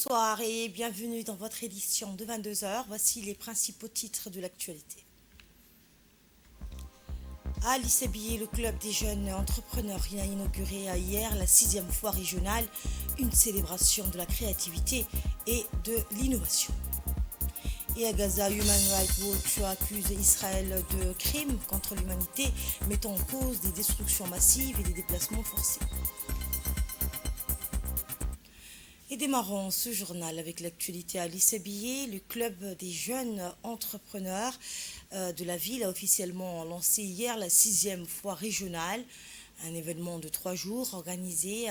Bonsoir et bienvenue dans votre édition de 22 heures. Voici les principaux titres de l'actualité. À Lissabié, le club des jeunes entrepreneurs a inauguré hier la 6e foire régionale, une célébration de la créativité et de l'innovation. Et à Gaza, Human Rights Watch accuse Israël de crimes contre l'humanité, mettant en cause des destructions massives et des déplacements forcés. Et démarrons ce journal avec l'actualité à Lissabié. Le club des jeunes entrepreneurs de la ville a officiellement lancé hier la 6e foire régionale, un événement de 3 jours organisé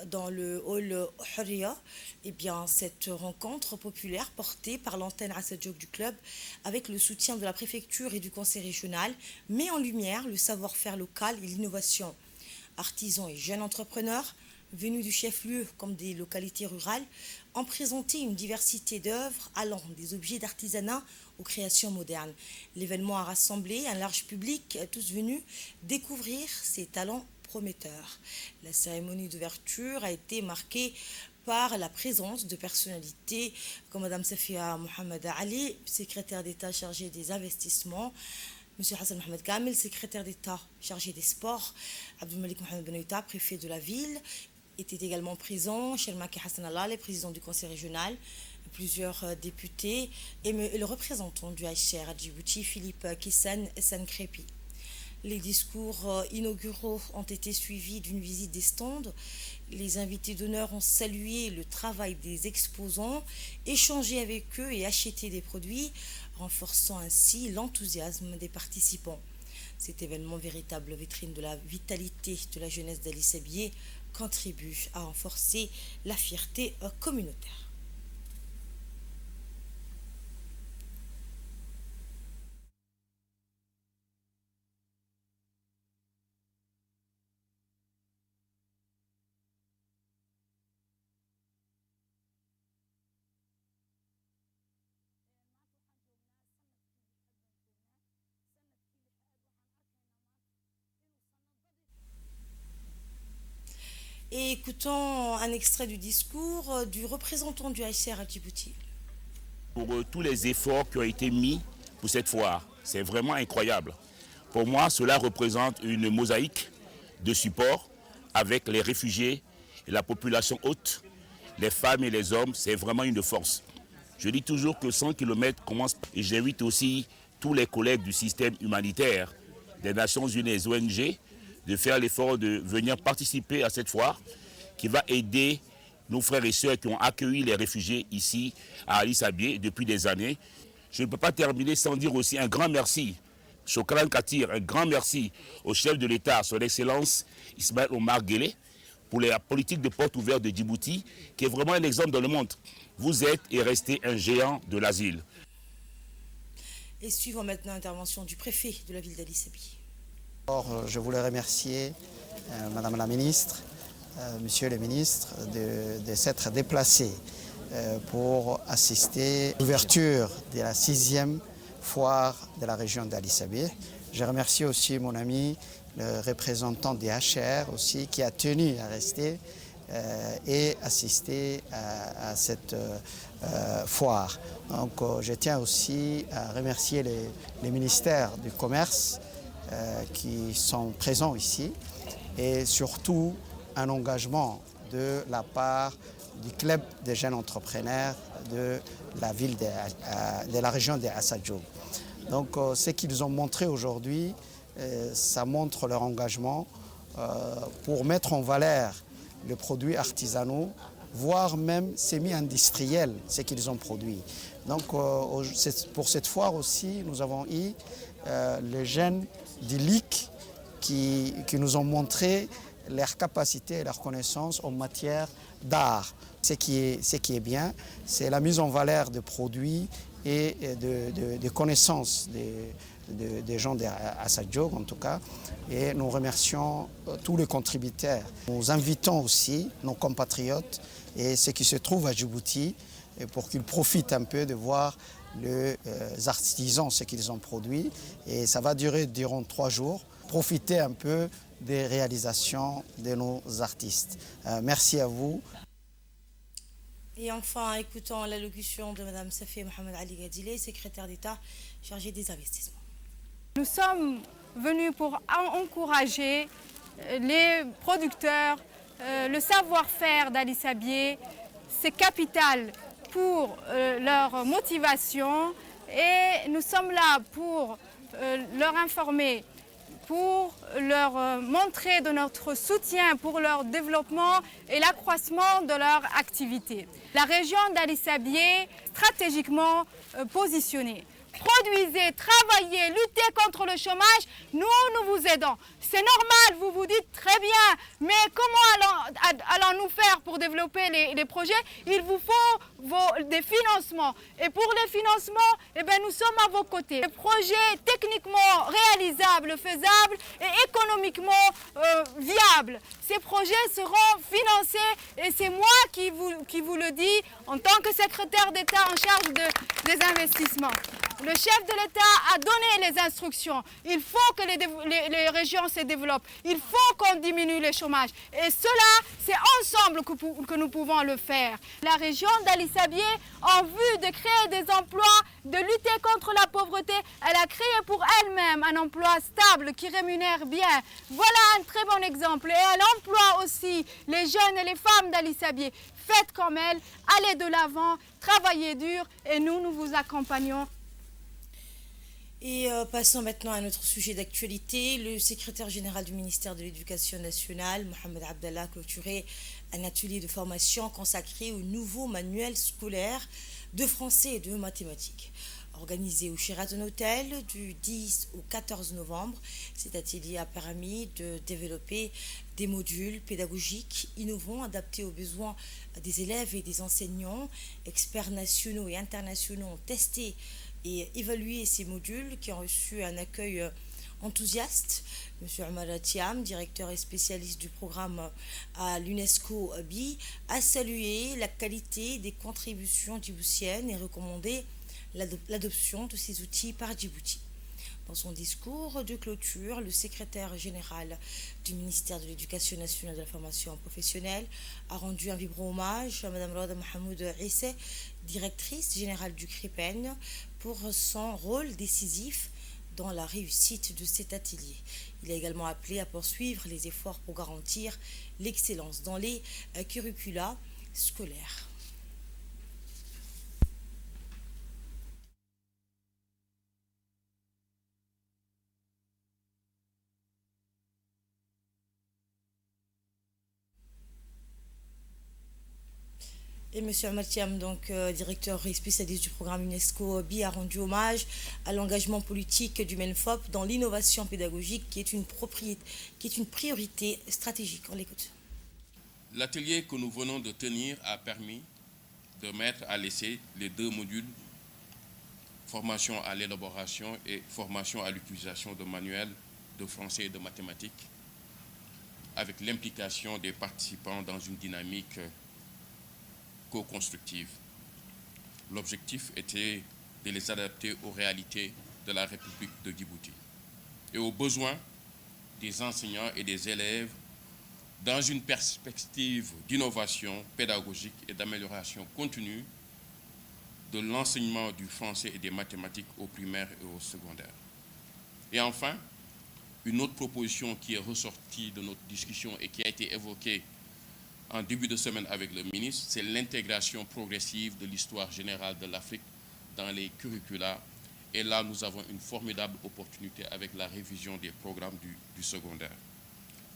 dans le hall Huria. Eh bien, cette rencontre populaire portée par l'antenne Assa Diop du club avec le soutien de la préfecture et du conseil régional met en lumière le savoir-faire local et l'innovation. Artisans et jeunes entrepreneurs venus du chef-lieu comme des localités rurales, ont présenté une diversité d'œuvres allant des objets d'artisanat aux créations modernes. L'événement a rassemblé un large public, tous venus découvrir ces talents prometteurs. La cérémonie d'ouverture a été marquée par la présence de personnalités comme Mme Safia Mohamed Ali, secrétaire d'État chargée des investissements, M. Hassan Mohamed Kamel, secrétaire d'État chargé des sports, Abdelmalik Mohamed Benouita, préfet de la ville, était également présent, Chelmaki Hassan Allah, le président du conseil régional, plusieurs députés et le représentant du HR à Djibouti, Philippe Kissan Hassan Krepi. Les discours inauguraux ont été suivis d'une visite des stands. Les invités d'honneur ont salué le travail des exposants, échangé avec eux et acheté des produits, renforçant ainsi l'enthousiasme des participants. Cet événement, véritable vitrine de la vitalité de la jeunesse d'Ali Sabié, contribue à renforcer la fierté communautaire. Et écoutons un extrait du discours du représentant du HR à Djibouti. Pour tous les efforts qui ont été mis pour cette foire, c'est vraiment incroyable. Pour moi, cela représente une mosaïque de support avec les réfugiés et la population haute, les femmes et les hommes, c'est vraiment une force. Je dis toujours que 100 km commence et j'invite aussi tous les collègues du système humanitaire des Nations Unies et des ONG de faire l'effort de venir participer à cette foire qui va aider nos frères et sœurs qui ont accueilli les réfugiés ici à Ali Sabié depuis des années. Je ne peux pas terminer sans dire aussi un grand merci, Chokran Katir, un grand merci au chef de l'État, son Excellence Ismaël Omar Guelleh, pour la politique de porte ouverte de Djibouti, qui est vraiment un exemple dans le monde. Vous êtes et restez un géant de l'asile. Et suivons maintenant l'intervention du préfet de la ville d'Ali Sabié. Je voulais remercier Madame la ministre, Monsieur le ministre de s'être déplacés pour assister à l'ouverture de la 6e foire de la région d'Ali Sabié. Je remercie aussi mon ami, le représentant des HR aussi, qui a tenu à rester et assister à cette foire. Donc je tiens aussi à remercier les ministères du commerce qui sont présents ici et surtout un engagement de la part du club des jeunes entrepreneurs de la ville de la région de Assa Diop. Donc ce qu'ils ont montré aujourd'hui, ça montre leur engagement pour mettre en valeur les produits artisanaux, voire même semi-industriels, ce qu'ils ont produit. Donc pour cette foire aussi, nous avons eu les jeunes d'ILIC qui nous ont montré leur capacité et leur connaissance en matière d'art. Ce qui est bien, c'est la mise en valeur de produits et de connaissances des gens d'Assa Diop en tout cas. Et nous remercions tous les contributeurs. Nous invitons aussi nos compatriotes et ceux qui se trouvent à Djibouti pour qu'ils profitent un peu de voir les artisans, ce qu'ils ont produit. Et ça va durer durant 3 jours. Profitez un peu des réalisations de nos artistes. Merci à vous. Et enfin, écoutons l'allocution de Mme Safia Mohamed Ali Gadile, secrétaire d'État chargée des investissements. Nous sommes venus pour encourager les producteurs, le savoir-faire d'Ali Sabié, c'est capital pour leur motivation et nous sommes là pour leur informer, pour leur montrer de notre soutien pour leur développement et l'accroissement de leur activité. La région d'Ali Sabié, stratégiquement positionnée. Produisez, travaillez, luttez contre le chômage, nous vous aidons. C'est normal, vous vous dites très bien, mais comment allons-nous faire pour développer les projets? Il vous faut des financements. Et pour les financements, nous sommes à vos côtés. Les projets techniquement réalisables, faisables et économiquement viables, ces projets seront financés et c'est moi qui vous le dis en tant que secrétaire d'État en charge des investissements. Le chef de l'État a donné les instructions. Il faut que les régions se développent. Il faut qu'on diminue le chômage. Et cela, c'est ensemble que nous pouvons le faire. La région d'Ali Sabié, en vue de créer des emplois, de lutter contre la pauvreté, elle a créé pour elle-même un emploi stable qui rémunère bien. Voilà un très bon exemple. Et elle emploie aussi les jeunes et les femmes d'Ali Sabié. Faites comme elle, allez de l'avant, travaillez dur et nous vous accompagnons. Et passons maintenant à un autre sujet d'actualité. Le secrétaire général du ministère de l'Éducation nationale, Mohamed Abdallah, a clôturé un atelier de formation consacré au nouveau manuel scolaire de français et de mathématiques. Organisé au Sheraton Hotel du 10 au 14 novembre, cet atelier a permis de développer des modules pédagogiques innovants adaptés aux besoins des élèves et des enseignants. Experts nationaux et internationaux ont testé et évaluer ces modules qui ont reçu un accueil enthousiaste. M. Omar Thiam, directeur et spécialiste du programme à l'UNESCO BI, a salué la qualité des contributions djiboutiennes et recommandé l'adoption de ces outils par Djibouti. Dans son discours de clôture, le secrétaire général du ministère de l'Éducation nationale et de la formation professionnelle a rendu un vibrant hommage à Mme Rouda Mohamed Isseh, directrice générale du CRIPEN, pour son rôle décisif dans la réussite de cet atelier. Il a également appelé à poursuivre les efforts pour garantir l'excellence dans les curricula scolaires. Et M. Amathiam, donc directeur et spécialiste du programme UNESCO BI, a rendu hommage à l'engagement politique du MENFOP dans l'innovation pédagogique qui est une priorité stratégique. On l'écoute. L'atelier que nous venons de tenir a permis de mettre à l'essai les deux modules, formation à l'élaboration et formation à l'utilisation de manuels de français et de mathématiques, avec l'implication des participants dans une dynamique co-constructive. L'objectif était de les adapter aux réalités de la République de Djibouti et aux besoins des enseignants et des élèves dans une perspective d'innovation pédagogique et d'amélioration continue de l'enseignement du français et des mathématiques au primaire et au secondaire. Et enfin, une autre proposition qui est ressortie de notre discussion et qui a été évoquée en début de semaine avec le ministre, c'est l'intégration progressive de l'histoire générale de l'Afrique dans les curricula. Et là, nous avons une formidable opportunité avec la révision des programmes du secondaire.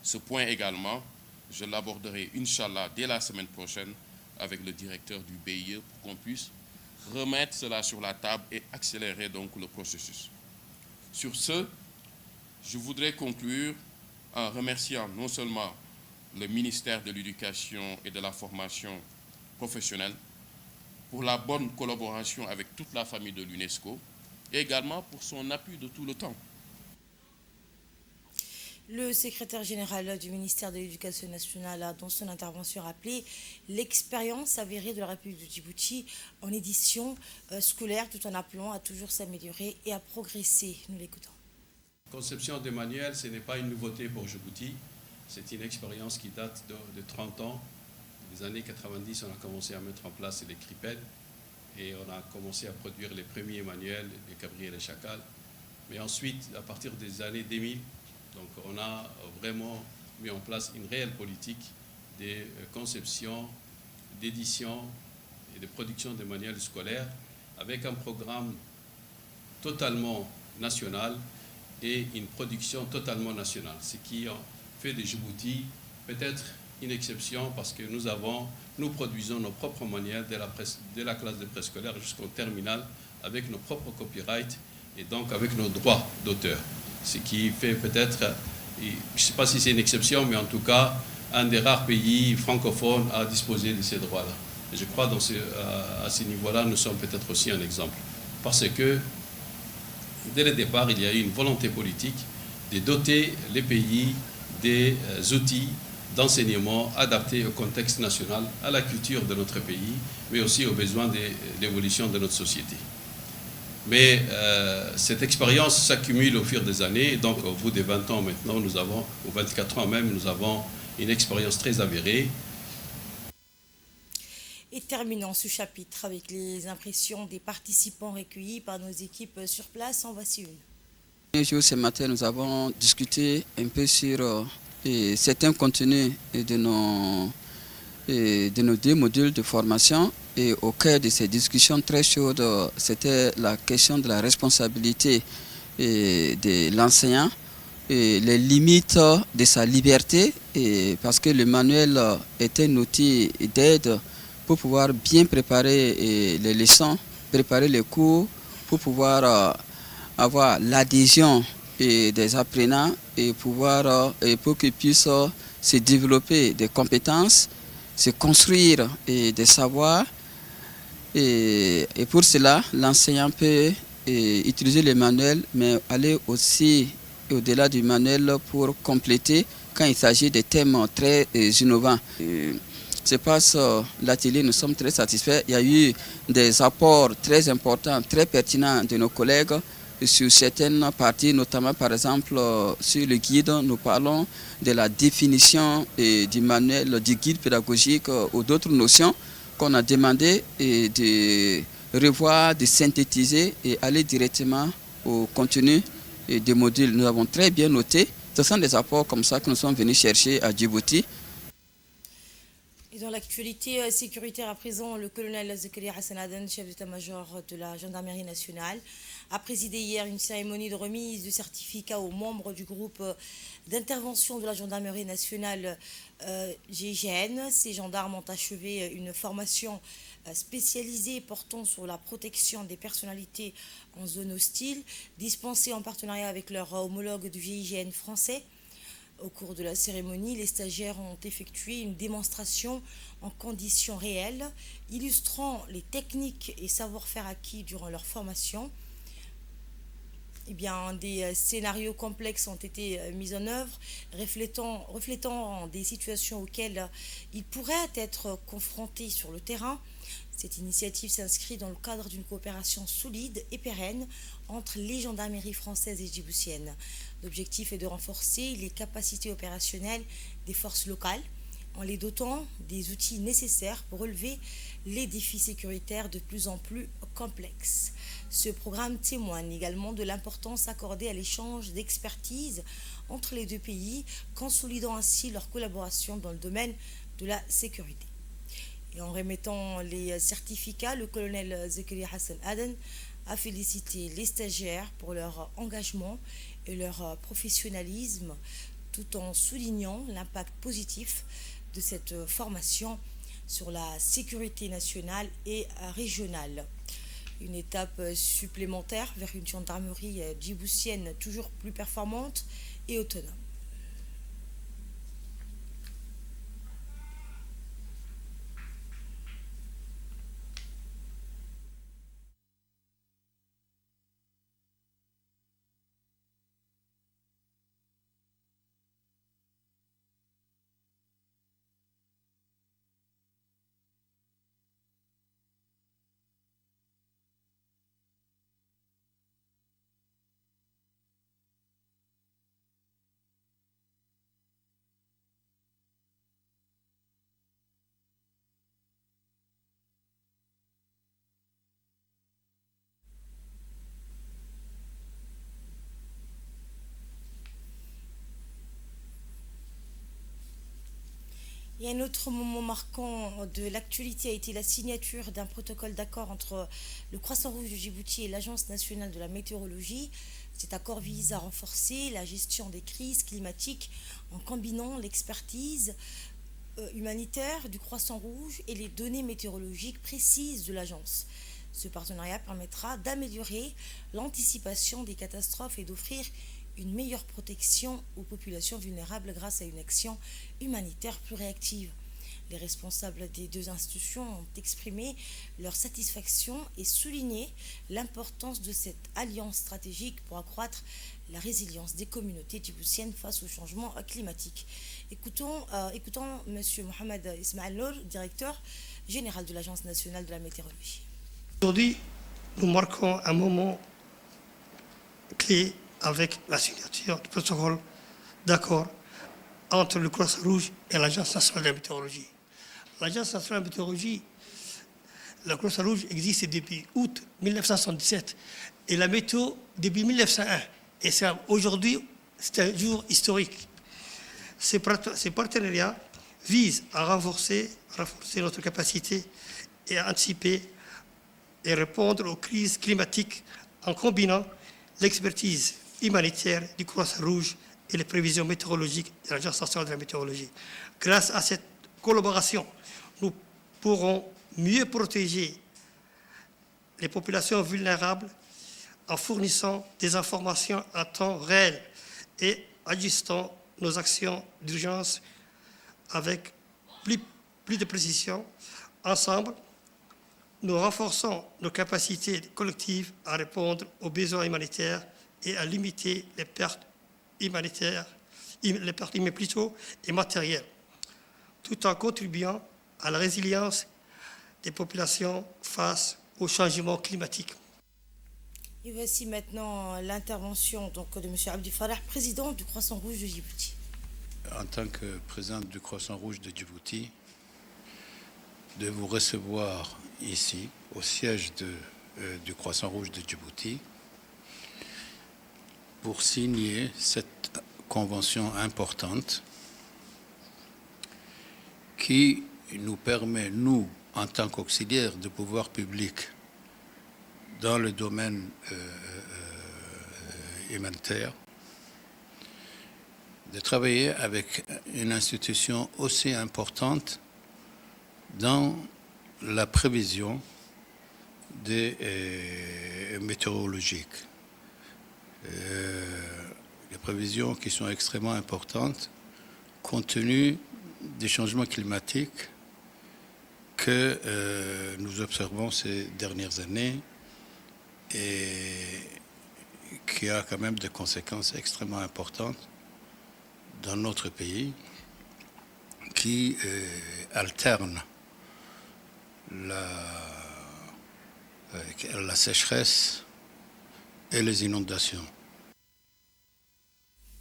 Ce point également, je l'aborderai, Inch'Allah, dès la semaine prochaine avec le directeur du BIE pour qu'on puisse remettre cela sur la table et accélérer donc le processus. Sur ce, je voudrais conclure en remerciant non seulement le ministère de l'Éducation et de la Formation professionnelle pour la bonne collaboration avec toute la famille de l'UNESCO et également pour son appui de tout le temps. Le secrétaire général du ministère de l'Éducation nationale a, dans son intervention, rappelé l'expérience avérée de la République de Djibouti en édition scolaire, tout en appelant à toujours s'améliorer et à progresser. Nous l'écoutons. Conception des manuels, ce n'est pas une nouveauté pour Djibouti. C'est une expérience qui date de 30 ans les années 90, on a commencé à mettre en place les CRIPED et on a commencé à produire les premiers manuels, les Cabri et les Chacals. Mais ensuite, à partir des années 2000, donc on a vraiment mis en place une réelle politique de conception, d'édition et de production des manuels scolaires avec un programme totalement national et une production totalement nationale, ce qui fait de Djibouti peut-être une exception parce que nous produisons nos propres manuels de la classe de préscolaire jusqu'au terminal avec nos propres copyrights et donc avec nos droits d'auteur. Ce qui fait peut-être, je ne sais pas si c'est une exception, mais en tout cas, un des rares pays francophones à disposer de ces droits-là. Et je crois à ce niveau-là, nous sommes peut-être aussi un exemple. Parce que, dès le départ, il y a eu une volonté politique de doter les pays des outils d'enseignement adaptés au contexte national, à la culture de notre pays, mais aussi aux besoins d'évolution de notre société. Mais cette expérience s'accumule au fil des années, donc au bout de 20 ans maintenant, ou 24 ans même, nous avons une expérience très avérée. Et terminons ce chapitre avec les impressions des participants recueillis par nos équipes sur place. En voici une. Ce matin, nous avons discuté un peu sur certains contenus de nos 2 modules de formation. Et au cœur de ces discussions très chaudes, c'était la question de la responsabilité de l'enseignant et les limites de sa liberté, parce que le manuel est un outil d'aide pour pouvoir bien préparer les leçons, préparer les cours, pour pouvoir avoir l'adhésion des apprenants et pour qu'ils puissent se développer des compétences, se construire des savoirs. Et pour cela, l'enseignant peut utiliser le manuel, mais aller aussi au-delà du manuel pour compléter quand il s'agit de thèmes très innovants. Se passe l'atelier, nous sommes très satisfaits. Il y a eu des apports très importants, très pertinents de nos collègues sur certaines parties, notamment par exemple sur le guide. Nous parlons de la définition du manuel, du guide pédagogique ou d'autres notions qu'on a demandé de revoir, de synthétiser et aller directement au contenu des modules. Nous avons très bien noté. Ce sont des apports comme ça que nous sommes venus chercher à Djibouti. Et dans l'actualité sécuritaire à présent, le colonel Zakaria Hassan Aden, chef d'état-major de la gendarmerie nationale, a présidé hier une cérémonie de remise de certificats aux membres du groupe d'intervention de la gendarmerie nationale GIGN. Ces gendarmes ont achevé une formation spécialisée portant sur la protection des personnalités en zone hostile, dispensée en partenariat avec leur homologue du GIGN français. Au cours de la cérémonie, les stagiaires ont effectué une démonstration en conditions réelles, illustrant les techniques et savoir-faire acquis durant leur formation. Eh bien, des scénarios complexes ont été mis en œuvre, reflétant des situations auxquelles ils pourraient être confrontés sur le terrain. Cette initiative s'inscrit dans le cadre d'une coopération solide et pérenne entre les gendarmeries françaises et djiboutiennes. L'objectif est de renforcer les capacités opérationnelles des forces locales en les dotant des outils nécessaires pour relever les défis sécuritaires de plus en plus complexes. Ce programme témoigne également de l'importance accordée à l'échange d'expertise entre les 2 pays, consolidant ainsi leur collaboration dans le domaine de la sécurité. Et en remettant les certificats, le colonel Zakaria Hassan Aden a félicité les stagiaires pour leur engagement et leur professionnalisme, tout en soulignant l'impact positif de cette formation sur la sécurité nationale et régionale. Une étape supplémentaire vers une gendarmerie djiboutienne toujours plus performante et autonome. Et un autre moment marquant de l'actualité a été la signature d'un protocole d'accord entre le Croissant-Rouge de Djibouti et l'Agence nationale de la météorologie. Cet accord vise à renforcer la gestion des crises climatiques en combinant l'expertise humanitaire du Croissant-Rouge et les données météorologiques précises de l'agence. Ce partenariat permettra d'améliorer l'anticipation des catastrophes et d'offrir une meilleure protection aux populations vulnérables grâce à une action humanitaire plus réactive. Les responsables des deux institutions ont exprimé leur satisfaction et souligné l'importance de cette alliance stratégique pour accroître la résilience des communautés djiboutiennes face au changement climatique. Écoutons M. Mohamed Ismaël Nour, directeur général de l'Agence nationale de la météorologie. Aujourd'hui, nous marquons un moment clé avec la signature du protocole d'accord entre le Croissant-Rouge et l'Agence nationale de la météorologie. L'Agence nationale de la météorologie, le Croissant-Rouge existe depuis août 1977 et la météo depuis 1901. Et aujourd'hui, c'est un jour historique. Ces partenariats visent à renforcer notre capacité et à anticiper et répondre aux crises climatiques en combinant l'expertise humanitaire du Croissant-Rouge et les prévisions météorologiques de l'Agence nationale de la météorologie. Grâce à cette collaboration, nous pourrons mieux protéger les populations vulnérables en fournissant des informations à temps réel et ajustant nos actions d'urgence avec plus de précision. Ensemble, nous renforçons nos capacités collectives à répondre aux besoins humanitaires et à limiter les pertes humanitaires, mais plutôt et matérielles, tout en contribuant à la résilience des populations face au changement climatique. Et voici maintenant l'intervention de M. Abdi Farah, président du Croissant-Rouge de Djibouti. En tant que président du Croissant-Rouge de Djibouti, de vous recevoir ici, au siège du Croissant-Rouge de Djibouti, pour signer cette convention importante qui nous permet, nous, en tant qu'auxiliaires de pouvoir public dans le domaine humanitaire, de travailler avec une institution aussi importante dans la prévision des météorologiques. Les prévisions qui sont extrêmement importantes compte tenu des changements climatiques que nous observons ces dernières années et qui a quand même des conséquences extrêmement importantes dans notre pays, qui alternent la sécheresse et les inondations.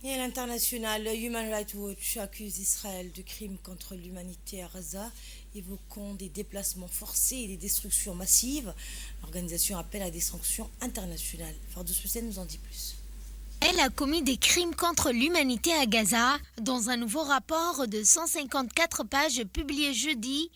Et à l'international, Human Rights Watch accuse Israël de crimes contre l'humanité à Gaza, évoquant des déplacements forcés et des destructions massives. L'organisation appelle à des sanctions internationales. Fardous Hussein nous en dit plus. Elle a commis des crimes contre l'humanité à Gaza dans un nouveau rapport de 154 pages publié jeudi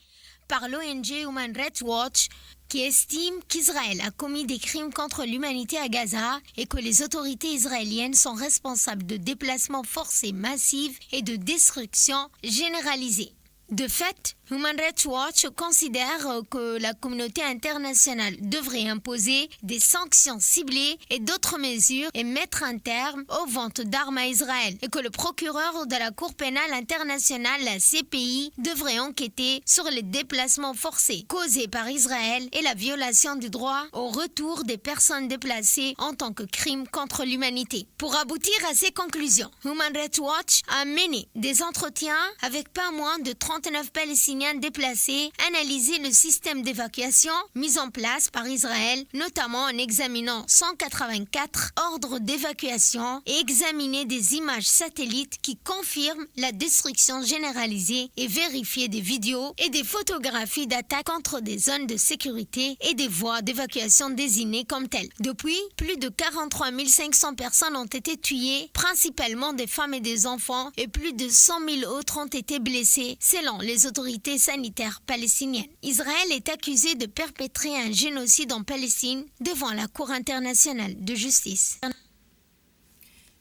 par l'ONG Human Rights Watch, qui estime qu'Israël a commis des crimes contre l'humanité à Gaza et que les autorités israéliennes sont responsables de déplacements forcés massifs et de destruction généralisée. De fait, Human Rights Watch considère que la communauté internationale devrait imposer des sanctions ciblées et d'autres mesures et mettre un terme aux ventes d'armes à Israël et que le procureur de la Cour pénale internationale, la CPI, devrait enquêter sur les déplacements forcés causés par Israël et la violation du droit au retour des personnes déplacées en tant que crime contre l'humanité. Pour aboutir à ces conclusions, Human Rights Watch a mené des entretiens avec pas moins de 39 Palestiniens déplacés, analysé le système d'évacuation mis en place par Israël, notamment en examinant 184 ordres d'évacuation et examiné des images satellites qui confirment la destruction généralisée et vérifié des vidéos et des photographies d'attaques contre des zones de sécurité et des voies d'évacuation désignées comme telles. Depuis, plus de 43 500 personnes ont été tuées, principalement des femmes et des enfants, et plus de 100 000 autres ont été blessés. C'est selon les autorités sanitaires palestiniennes. Israël est accusé de perpétrer un génocide en Palestine devant la Cour internationale de justice.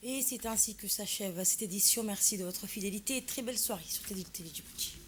Et c'est ainsi que s'achève cette édition. Merci de votre fidélité et très belle soirée sur Télé Djibouti.